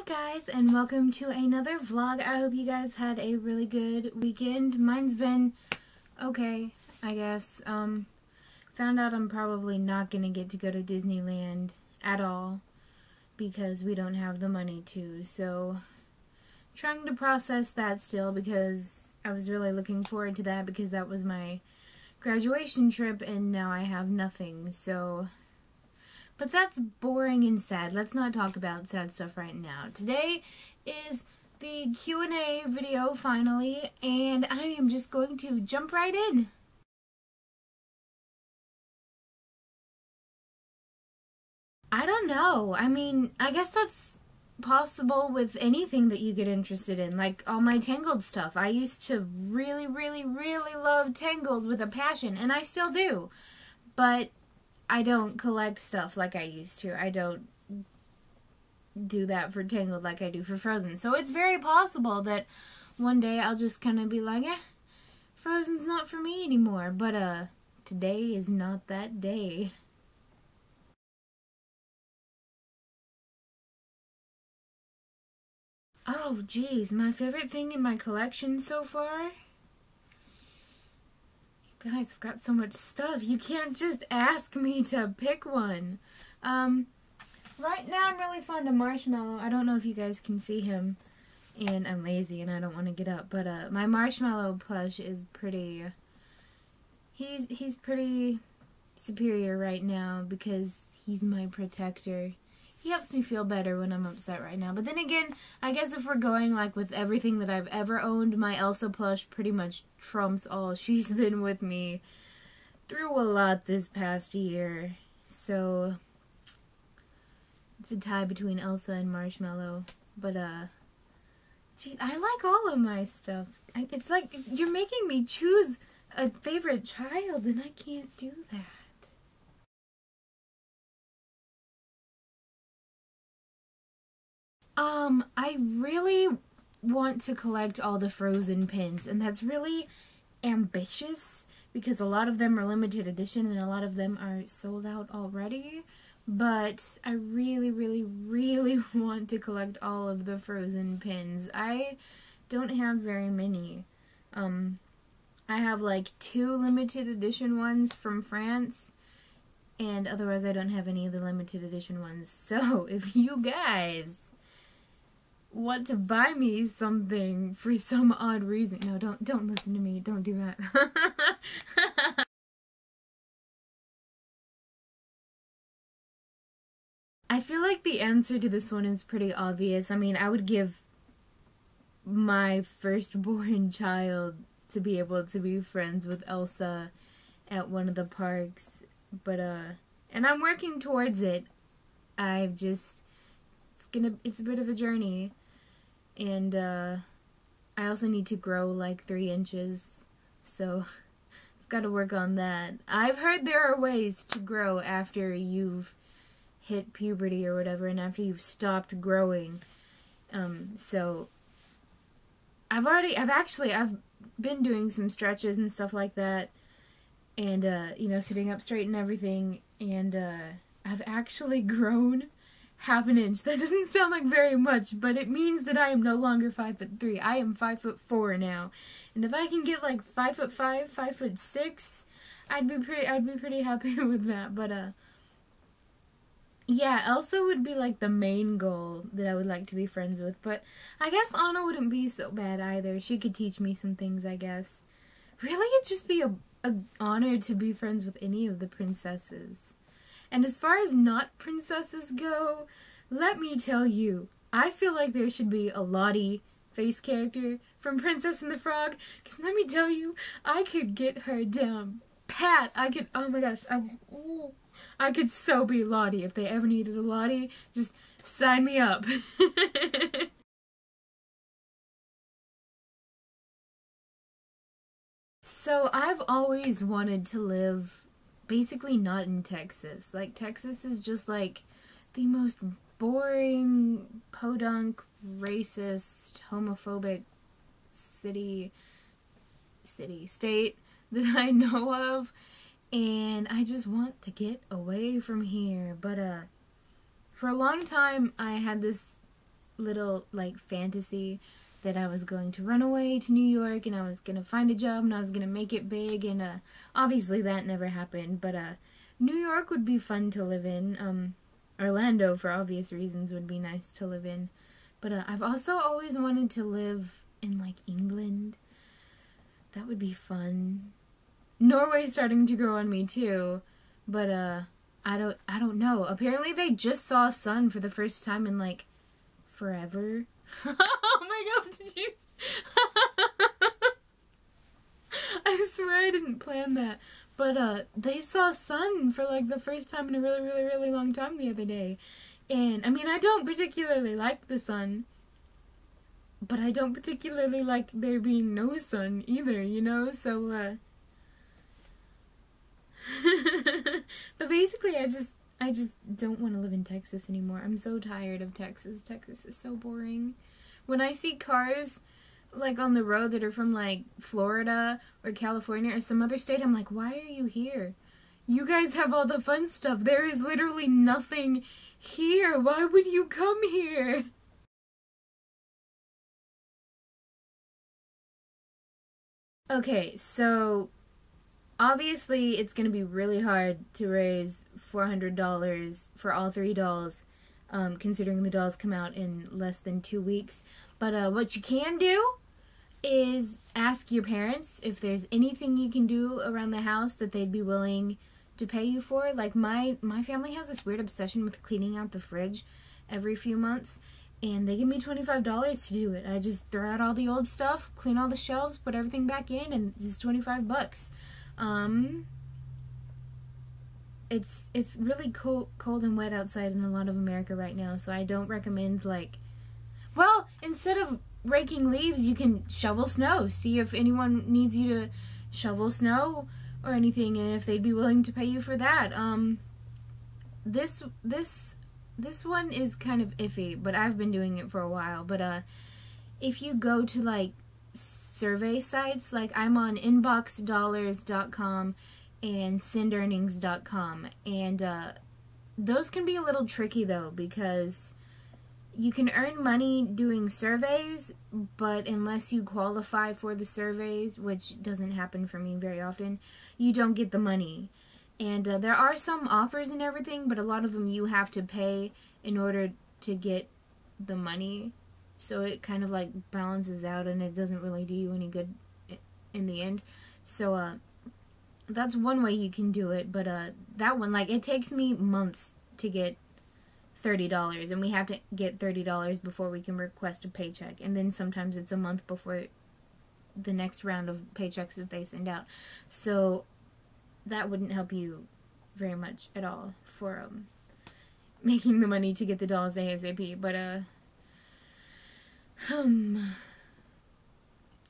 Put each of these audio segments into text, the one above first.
Hi guys, and welcome to another vlog. I hope you guys had a really good weekend. Mine's been okay, I guess. Found out I'm probably not gonna get to go to Disneyland at all because we don't have the money to. So, trying to process that still because I was really looking forward to that because that was my graduation trip and now I have nothing. So, but that's boring and sad. Let's not talk about sad stuff right now. Today is the Q&A video finally, and I am just going to jump right in. I don't know. I mean, I guess that's possible with anything that you get interested in. Like all my Tangled stuff. I used to really love Tangled with a passion, and I still do. But I don't collect stuff like I used to. I don't do that for Tangled like I do for Frozen. So it's very possible that one day I'll just kind of be like, Frozen's not for me anymore. But today is not that day. Oh, geez, my favorite thing in my collection so far? You guys, I've got so much stuff. You can't just ask me to pick one. Right now I'm really fond of Marshmallow. I don't know if you guys can see him, and I'm lazy and I don't want to get up, but my Marshmallow plush is pretty, he's pretty superior right now because he's my protector. He helps me feel better when I'm upset right now. But then again, I guess if we're going like with everything that I've ever owned, my Elsa plush pretty much trumps all. She's been with me through a lot this past year. So it's a tie between Elsa and Marshmallow. But geez, I like all of my stuff. It's like you're making me choose a favorite child and I can't do that. I really want to collect all the Frozen pins, and that's really ambitious because a lot of them are limited edition and a lot of them are sold out already. But I really want to collect all of the Frozen pins. I don't have very many. I have like 2 limited edition ones from France, and otherwise I don't have any of the limited edition ones. So if you guys want to buy me something for some odd reason. No, don't listen to me. Don't do that. I feel like the answer to this one is pretty obvious. I mean, I would give my firstborn child to be able to be friends with Elsa at one of the parks. But, and I'm working towards it. It's a bit of a journey. And, I also need to grow like 3 inches, so I've got to work on that. I've heard there are ways to grow after you've hit puberty or whatever, and after you've stopped growing. So I've been doing some stretches and stuff like that, and, you know, sitting up straight and everything, and, I've actually grown ½ an inch. That doesn't sound like very much, but it means that I am no longer 5'3". I am 5'4" now, and if I can get like 5'5", 5'6", I'd be pretty happy with that. But yeah, Elsa would be like the main goal that I would like to be friends with. But I guess Anna wouldn't be so bad either. She could teach me some things, I guess. Really, it'd just be a honor to be friends with any of the princesses. And as far as not princesses go, let me tell you, I feel like there should be a Lottie face character from Princess and the Frog, because let me tell you, I could get her down pat. Oh my gosh, I could so be Lottie. If they ever needed a Lottie, just sign me up. So I've always wanted to live basically not in Texas. Like, Texas is just like the most boring, podunk, racist, homophobic state that I know of, and I just want to get away from here. But for a long time I had this little like fantasy that I was going to run away to New York and I was gonna find a job and I was gonna make it big, and obviously that never happened, but New York would be fun to live in. Orlando, for obvious reasons, would be nice to live in, but I've also always wanted to live in like England. That would be fun. Norway's starting to grow on me too, but I don't know. Apparently they just saw sun for the first time in like forever. Oh my god, did you? I swear I didn't plan that. But they saw sun for like the first time in a really, really, really long time the other day. And I mean, I don't particularly like the sun, but I don't particularly like there being no sun either, you know? So but basically I just don't want to live in Texas anymore. I'm so tired of Texas. Texas is so boring. When I see cars like on the road that are from like Florida or California or some other state, I'm like, why are you here? You guys have all the fun stuff. There is literally nothing here. Why would you come here? Okay, so obviously it's going to be really hard to raise $400 for all 3 dolls, considering the dolls come out in less than 2 weeks. But what you can do is ask your parents if there's anything you can do around the house that they'd be willing to pay you for. Like my family has this weird obsession with cleaning out the fridge every few months, and they give me $25 to do it. I just throw out all the old stuff, clean all the shelves, put everything back in, and it's 25 bucks. It's really cold and wet outside in a lot of America right now, so I don't recommend, like, well, instead of raking leaves, you can shovel snow. See if anyone needs you to shovel snow or anything, and if they'd be willing to pay you for that. This one is kind of iffy, but I've been doing it for a while. But if you go to like survey sites, like I'm on inboxdollars.com and sendearnings.com, and those can be a little tricky though, because you can earn money doing surveys, but unless you qualify for the surveys, which doesn't happen for me very often, you don't get the money. And there are some offers and everything, but a lot of them you have to pay in order to get the money. So it kind of like balances out, and it doesn't really do you any good in the end. So that's one way you can do it, but that one, like, it takes me months to get $30, and we have to get $30 before we can request a paycheck, and then sometimes it's a month before the next round of paychecks that they send out. So that wouldn't help you very much at all for making the money to get the dolls ASAP. But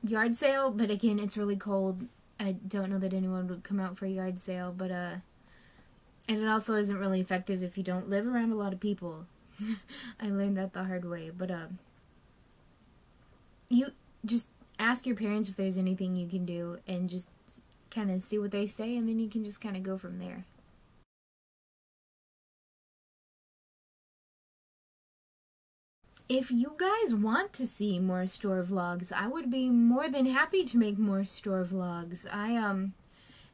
yard sale, but again, it's really cold. I don't know that anyone would come out for a yard sale, but and it also isn't really effective if you don't live around a lot of people. I learned that the hard way. But you just ask your parents if there's anything you can do, and just kind of see what they say, and then you can just kind of go from there. If you guys want to see more store vlogs, I would be more than happy to make more store vlogs. I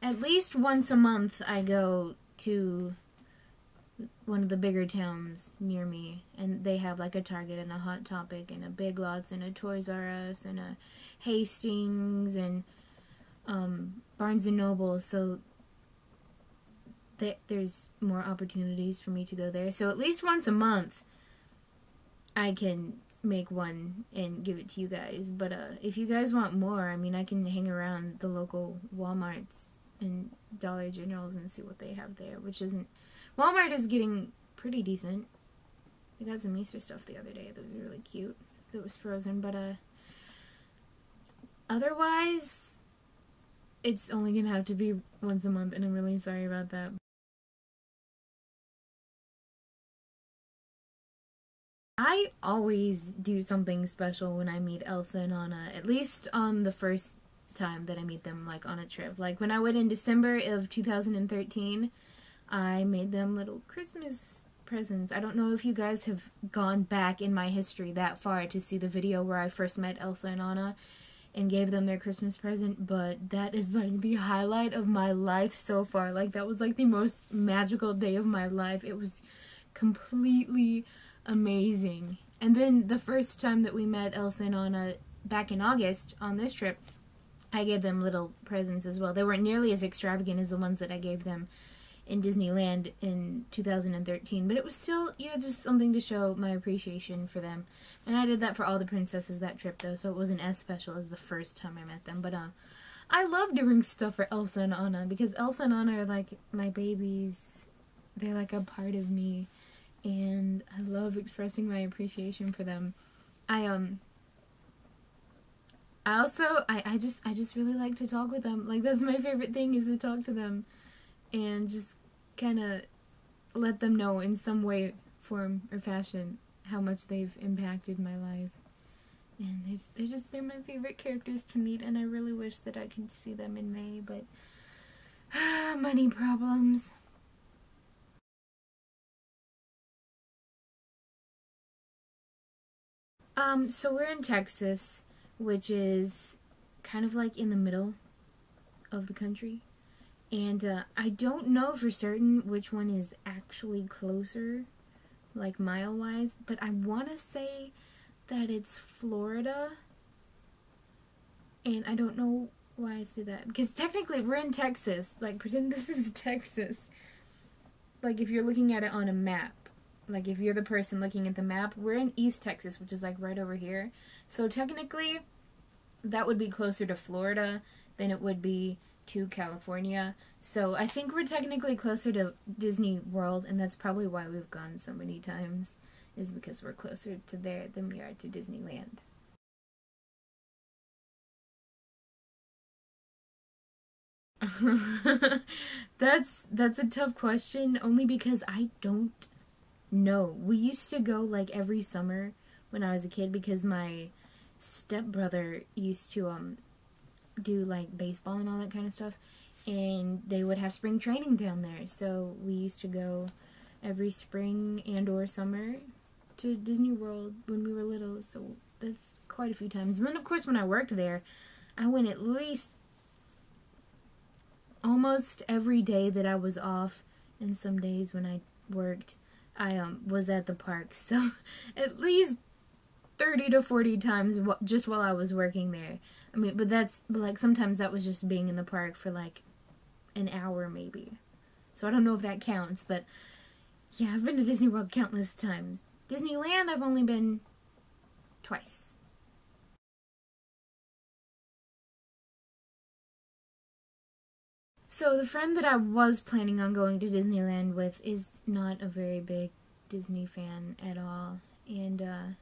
at least once a month I go to one of the bigger towns near me, and they have like a Target and a Hot Topic and a Big Lots and a Toys R Us and a Hastings and Barnes and Noble, so there's more opportunities for me to go there. So at least once a month I can make one and give it to you guys. But if you guys want more, I mean, I can hang around the local Walmarts and Dollar Generals and see what they have there, which isn't... Walmart is getting pretty decent. I got some Easter stuff the other day that was really cute, that was frozen, but otherwise it's only gonna have to be once a month, and I'm really sorry about that. I always do something special when I meet Elsa and Anna, at least on the first time that I meet them, like on a trip. Like when I went in December of 2013, I made them little Christmas presents. I don't know if you guys have gone back in my history that far to see the video where I first met Elsa and Anna and gave them their Christmas present, but that is like the highlight of my life so far. Like, that was like the most magical day of my life. It was completely amazing. And then the first time that we met Elsa and Anna back in August on this trip, I gave them little presents as well. They weren't nearly as extravagant as the ones that I gave them in Disneyland in 2013, but it was still, you know, just something to show my appreciation for them. And I did that for all the princesses that trip, though, so it wasn't as special as the first time I met them. But I love doing stuff for Elsa and Anna, because Elsa and Anna are like my babies. They're like a part of me, and I love expressing my appreciation for them. I just really like to talk with them. Like, that's my favorite thing, is to talk to them and just kind of let them know in some way, form, or fashion how much they've impacted my life. And they're my favorite characters to meet, and I really wish that I could see them in May, but money problems. So we're in Texas, which is kind of like in the middle of the country. And I don't know for certain which one is actually closer, like mile-wise, but I want to say that it's Florida. And I don't know why I say that, because technically we're in Texas. Like, pretend this is Texas. Like, if you're looking at it on a map. Like, if you're the person looking at the map, we're in East Texas, which is like right over here. So technically, that would be closer to Florida than it would be to California. So I think we're technically closer to Disney World, and that's probably why we've gone so many times, is because we're closer to there than we are to Disneyland. That's a tough question, only because I don't know. We used to go like every summer when I was a kid, because my stepbrother used to do like baseball and all that kind of stuff, and they would have spring training down there, so we used to go every spring and or summer to Disney World when we were little. So that's quite a few times. And then of course when I worked there, I went at least almost every day that I was off, and some days when I worked I was at the park. So at least 30 to 40 times just while I was working there. I mean, but like, sometimes that was just being in the park for like an hour maybe. So I don't know if that counts, but yeah, I've been to Disney World countless times. Disneyland, I've only been twice. So the friend that I was planning on going to Disneyland with is not a very big Disney fan at all. And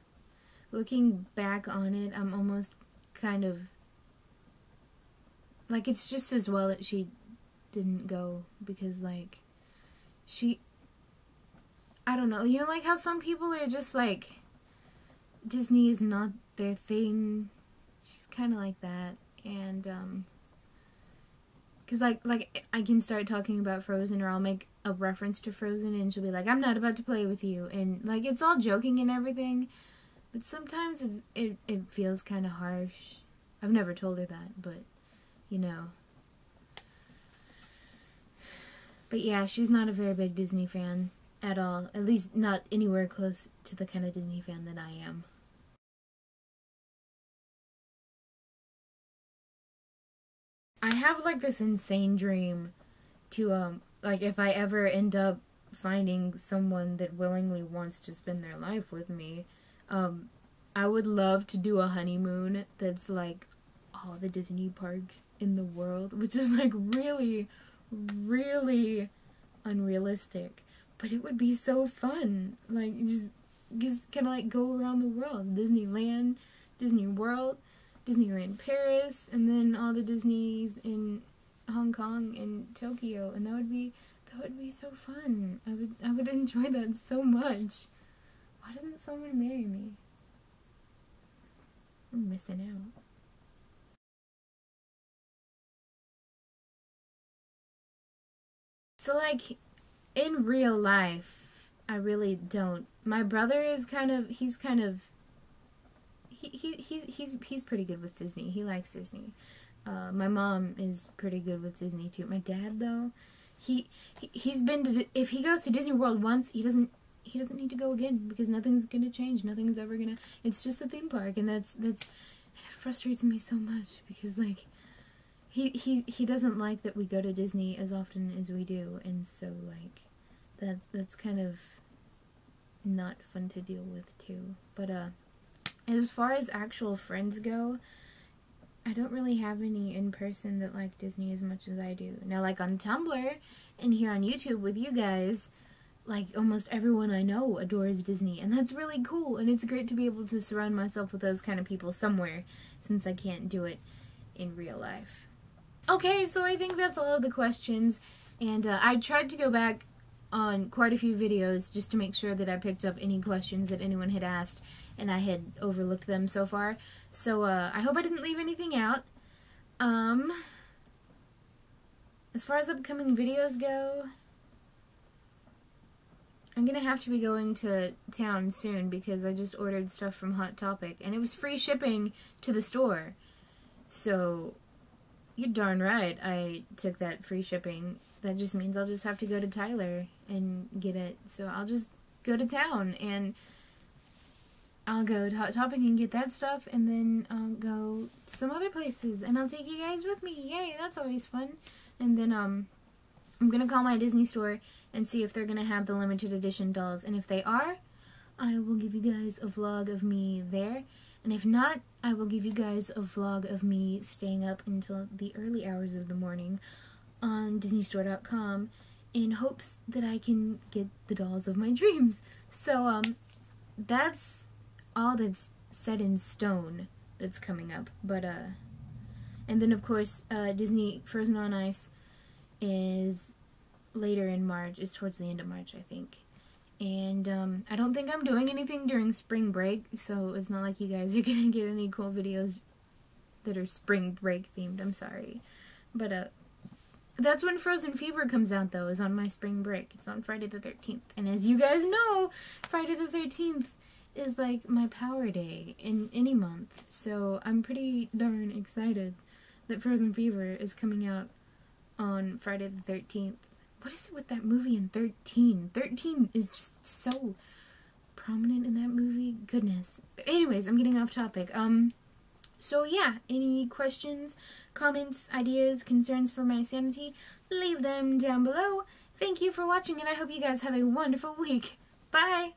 looking back on it, I'm almost kind of like, it's just as well that she didn't go, because like, I don't know, you know, like how some people are just like, Disney is not their thing. She's kind of like that. And because like I can start talking about Frozen, or I'll make a reference to Frozen, and she'll be like, I'm not about to play with you, and like, it's all joking and everything, but sometimes it feels kind of harsh. I've never told her that, but you know. But yeah, she's not a very big Disney fan at all. At least not anywhere close to the kind of Disney fan that I am. I have like this insane dream to like, if I ever end up finding someone that willingly wants to spend their life with me, um I would love to do a honeymoon that's like all the Disney parks in the world, which is like really, really unrealistic. But it would be so fun. Like, just kind of like go around the world. Disneyland, Disney World, Disneyland Paris, and then all the Disneys in Hong Kong and Tokyo, and that would be so fun. I would enjoy that so much. Why doesn't someone marry me? I'm missing out. So like, in real life, I really don't. My brother is he's pretty good with Disney. He likes Disney. My mom is pretty good with Disney too. My dad though, he's been to, if he goes to Disney World once, he doesn't need to go again because nothing's gonna change. Nothing's ever gonna. It's just a theme park, and that's it frustrates me so much because like he doesn't like that we go to Disney as often as we do, and so like that's kind of not fun to deal with too. But as far as actual friends go, I don't really have any in person that like Disney as much as I do. Now, like on Tumblr and here on YouTube with you guys, like almost everyone I know adores Disney, and that's really cool, and it's great to be able to surround myself with those kind of people somewhere, since I can't do it in real life. Okay, so I think that's all of the questions, and I tried to go back on quite a few videos just to make sure that I picked up any questions that anyone had asked, and I had overlooked them so far. So I hope I didn't leave anything out. As far as upcoming videos go, I'm gonna have to be going to town soon because I just ordered stuff from Hot Topic, and it was free shipping to the store. So, you're darn right I took that free shipping. That just means I'll just have to go to Tyler and get it. So I'll just go to town, and I'll go to Hot Topic and get that stuff, and then I'll go some other places, and I'll take you guys with me. Yay, that's always fun. And then, I'm gonna call my Disney store and see if they're gonna have the limited edition dolls, and if they are, I will give you guys a vlog of me there, and if not, I will give you guys a vlog of me staying up until the early hours of the morning on DisneyStore.com in hopes that I can get the dolls of my dreams. So, that's all that's set in stone that's coming up, but, and then of course, Disney Frozen on Ice is later in March. It's towards the end of March, I think. And I don't think I'm doing anything during spring break, so it's not like you guys are gonna get any cool videos that are spring break themed. I'm sorry. But that's when Frozen Fever comes out, though, is on my spring break. It's on Friday the 13th. And as you guys know, Friday the 13th is like my power day in any month. So I'm pretty darn excited that Frozen Fever is coming out on Friday the 13th. What is it with that movie and 13? 13 is just so prominent in that movie. Goodness. But anyways, I'm getting off topic. So yeah, any questions, comments, ideas, concerns for my sanity, leave them down below. Thank you for watching, and I hope you guys have a wonderful week. Bye!